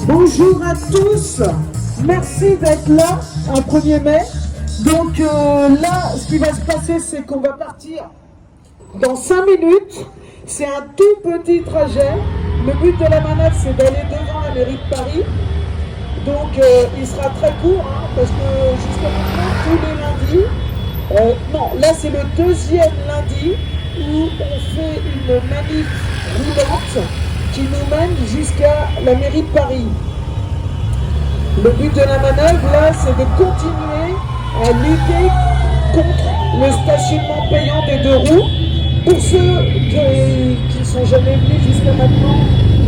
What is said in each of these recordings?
Bonjour à tous, merci d'être là un 1er mai. Donc là, ce qui va se passer, c'est qu'on va partir dans 5 minutes. C'est un tout petit trajet. Le but de la manœuvre, c'est d'aller devant la mairie de Paris. Donc il sera très court, hein, parce que jusqu'à maintenant, tous les lundis, non, là c'est le 2e lundi où on fait une manif roulante qui nous mène jusqu'à la mairie de Paris. Le but de la manœuvre, là, c'est de continuer à lutter contre le stationnement payant des 2 roues. Pour ceux qui ne sont jamais venus jusqu'à maintenant,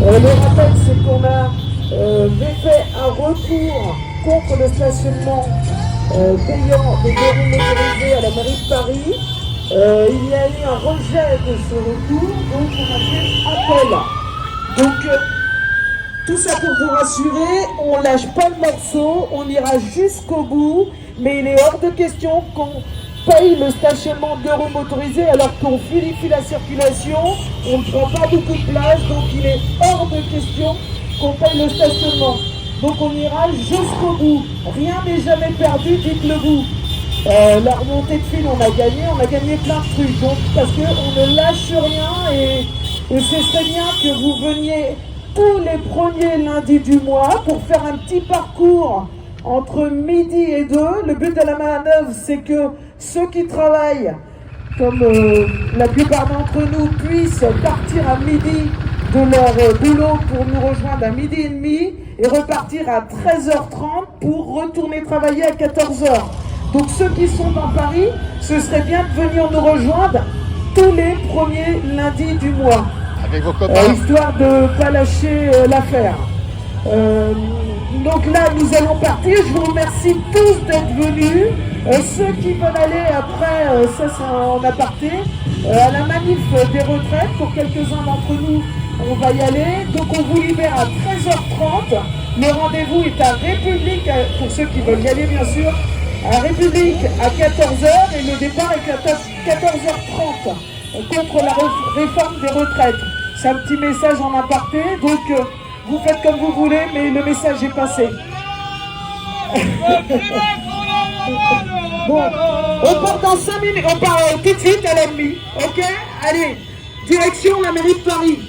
le rappel, c'est qu'on a fait un recours contre le stationnement payant des 2 roues motorisées à la mairie de Paris. Il y a eu un rejet de ce recours, donc on a fait appel. Donc, tout ça pour vous rassurer, on lâche pas le morceau, on ira jusqu'au bout, mais il est hors de question qu'on paye le stationnement de 2 roues motorisées alors qu'on fluidifie la circulation, on ne prend pas beaucoup de place, donc il est hors de question qu'on paye le stationnement. Donc on ira jusqu'au bout, rien n'est jamais perdu, dites-le vous. La remontée de fil, on a gagné plein de trucs, donc parce qu'on ne lâche rien et ce serait bien que vous veniez tous les premiers lundis du mois pour faire un petit parcours entre midi et 2. Le but de la manœuvre, c'est que ceux qui travaillent, comme la plupart d'entre nous, puissent partir à midi de leur boulot pour nous rejoindre à midi et demi et repartir à 13h30 pour retourner travailler à 14h. Donc ceux qui sont dans Paris, ce serait bien de venir nous rejoindre tous les premiers lundis du mois. Avec vos copains. Histoire de ne pas lâcher l'affaire. Donc là, nous allons partir. Je vous remercie tous d'être venus. Ceux qui veulent aller après, ça c'est en aparté, à la manif des retraites, pour quelques-uns d'entre nous, on va y aller. Donc on vous libère à 13h30. Le rendez-vous est à République, pour ceux qui veulent y aller bien sûr, à République à 14h et le départ est à 14h30 contre la réforme des retraites. C'est un petit message en aparté, donc vous faites comme vous voulez, mais le message est passé. Bon, on part dans 5 minutes, on part tout de suite à l'ennemi, ok? Allez, direction la mairie de Paris.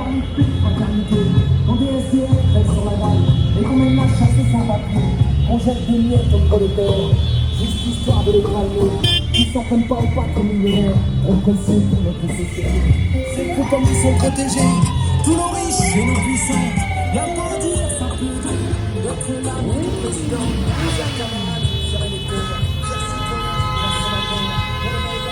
parmi toute fraternité. Quand des SDF restent sur la dalle et qu'on mène la chasse sans papier, qu'on jette des miettes au prolétaire, juste histoire de les draguer. Ils s'en prennent pas au pas comme millionnaires, on le précise pour notre société. C'est fou comme ils sont protégés, tous nos riches et nos puissants. Y'a pas à dire, ça peut dire, d'être l'ami du président. Chers camarades, chers électeurs, chers citoyens, consommateurs, pour le réveil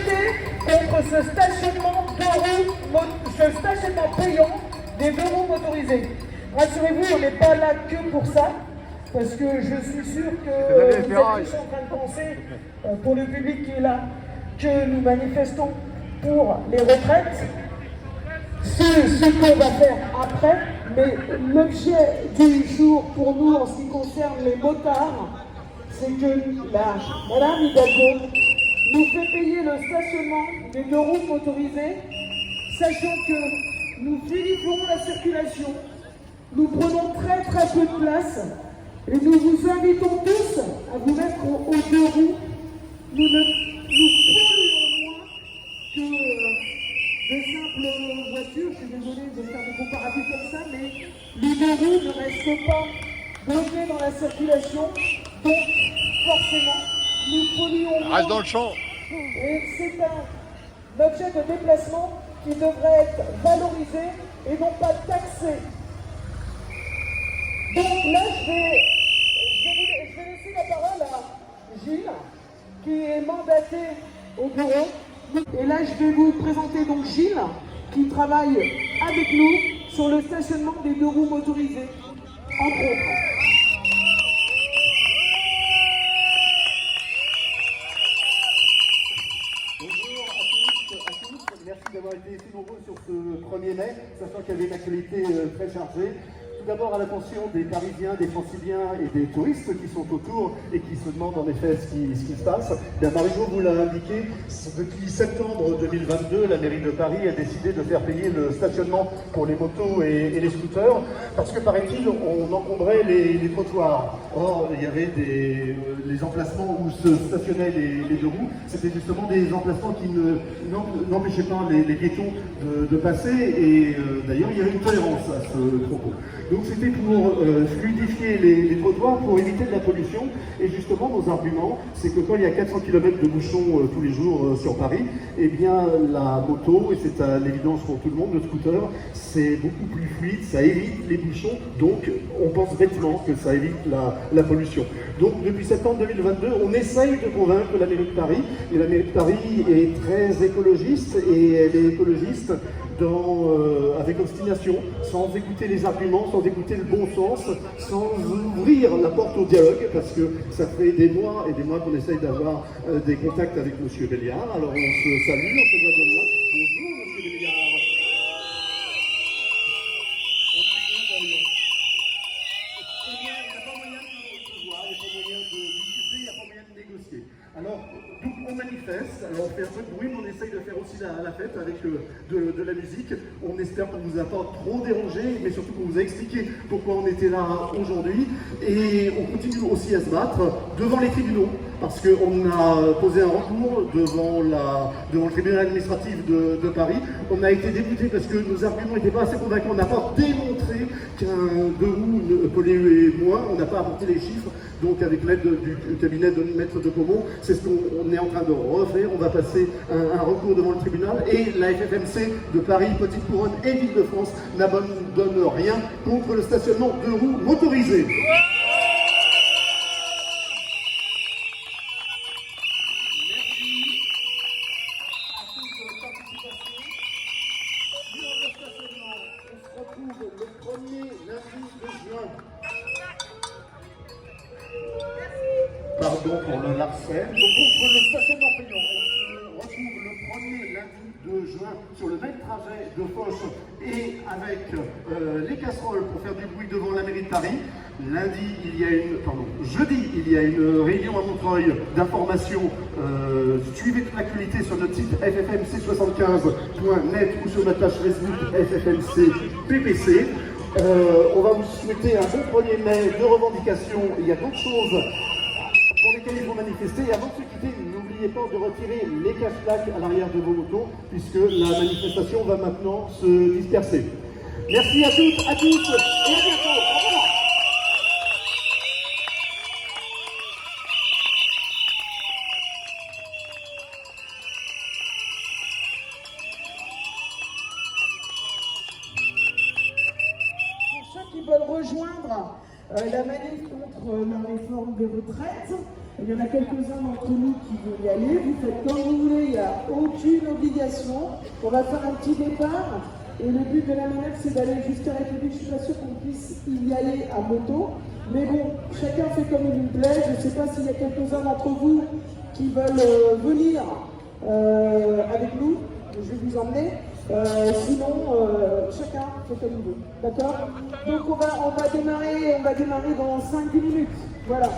lutter contre ce stationnement payant des 2 roues motorisés. Rassurez-vous, on n'est pas là que pour ça, parce que je suis sûr que vous êtes tous en train de penser, pour le public qui est là, que nous manifestons pour les retraites. C'est ce qu'on va faire après, mais l'objet du jour pour nous en ce qui concerne les motards, c'est que Madame Hidalgo nous fait payer le stationnement des 2 roues motorisées, sachant que nous fluidifions la circulation, nous prenons très peu de place, et nous vous invitons tous à vous mettre aux 2 roues. Nous polluons moins que de simples voitures. Je suis désolé de faire des comparatifs comme ça, mais les 2 roues ne restent pas bloquées dans la circulation, donc forcément, nous polluons moins. Reste dans le champ. Et c'est un objet de déplacement qui devrait être valorisé et non pas taxé. Donc là, je vais laisser la parole à Gilles, qui est mandaté au bureau. Et là, je vais vous présenter donc Gilles, qui travaille avec nous sur le stationnement des 2 roues motorisées, entre autres. Bonjour à tous, merci d'avoir été ici nombreux sur ce 1er mai, sachant qu'il y avait une actualité très chargée. Tout d'abord à l'attention des Parisiens, des Franciliens et des touristes qui sont autour et qui se demandent en effet ce qui se passe. Bien, Marie-Jo vous l'a indiqué, depuis septembre 2022, la mairie de Paris a décidé de faire payer le stationnement pour les motos et les scooters, parce que paraît-il, on encombrait les trottoirs. Or, il y avait les emplacements où se stationnaient les 2 roues, c'était justement des emplacements qui n'empêchaient pas les piétons de passer, et d'ailleurs il y avait une tolérance à ce propos. Donc c'était pour fluidifier les trottoirs, pour éviter de la pollution. Et justement, nos arguments, c'est que quand il y a 400 km de bouchons tous les jours sur Paris, eh bien la moto, et c'est à l'évidence pour tout le monde, le scooter, c'est beaucoup plus fluide, ça évite les bouchons, donc on pense bêtement que ça évite la pollution. Donc depuis septembre 2022, on essaye de convaincre la mairie de Paris, et la mairie de Paris est très écologiste, et elle est écologiste avec obstination, sans écouter les arguments, sans écouter le bon sens, sans ouvrir la porte au dialogue, parce que ça fait des mois et des mois qu'on essaye d'avoir des contacts avec M. Béliard. Alors on se salue, on se voit de loin. Bonjour M. Béliard. Eh bien, il n'y a pas moyen de se voir, il n'y a pas moyen de discuter, il n'y a pas moyen de négocier. Alors, donc on manifeste, alors on fait un peu de bruit, mais on essaye de faire aussi la fête avec de la musique. On espère qu'on ne vous a pas trop dérangé, mais surtout qu'on vous a expliqué pourquoi on était là aujourd'hui. Et on continue aussi à se battre devant les tribunaux, parce qu'on a posé un recours devant le tribunal administratif de Paris. On a été débouté parce que nos arguments n'étaient pas assez convaincants. On n'a pas démontré qu'un 2 roues polluait moins, on n'a pas apporté les chiffres. Donc avec l'aide du cabinet de Maître de Beaumont, c'est ce qu'on est en train de refaire. On va passer un recours devant le tribunal, et la FFMC de Paris, Petite Couronne et Île-de-France n'abandonne rien contre le stationnement de roues motorisées. Pardon pour le larcène. Donc contre le stationnement payant, on se retrouve le 1er lundi de juin sur le même trajet de Foch et avec les casseroles pour faire du bruit devant la mairie de Paris. Jeudi, il y a une réunion à Montreuil d'information. Suivez toute l'actualité sur notre site ffmc75.net ou sur notre page Facebook ffmc-ppc. On va vous souhaiter un bon 1er mai de revendications. Il y a d'autres choses pour lesquels il faut manifester. Et avant de se quitter, n'oubliez pas de retirer les cache-plaques à l'arrière de vos motos, puisque la manifestation va maintenant se disperser. Merci à toutes, à tous, et à bientôt. Au revoir. Pour ceux qui veulent rejoindre la manif contre la réforme des retraites, il y en a quelques-uns d'entre nous qui veulent y aller. Vous faites comme vous voulez, il n'y a aucune obligation. On va faire un petit départ. Et le but de la manœuvre, c'est d'aller jusqu'à la République. Je suis pas sûr qu'on puisse y aller à moto. Mais bon, chacun fait comme il lui plaît. Je ne sais pas s'il y a quelques-uns d'entre vous qui veulent venir avec nous. Je vais vous emmener. Sinon, chacun fait comme il veut. D'accord? Donc on va démarrer dans 5-10 minutes. Voilà.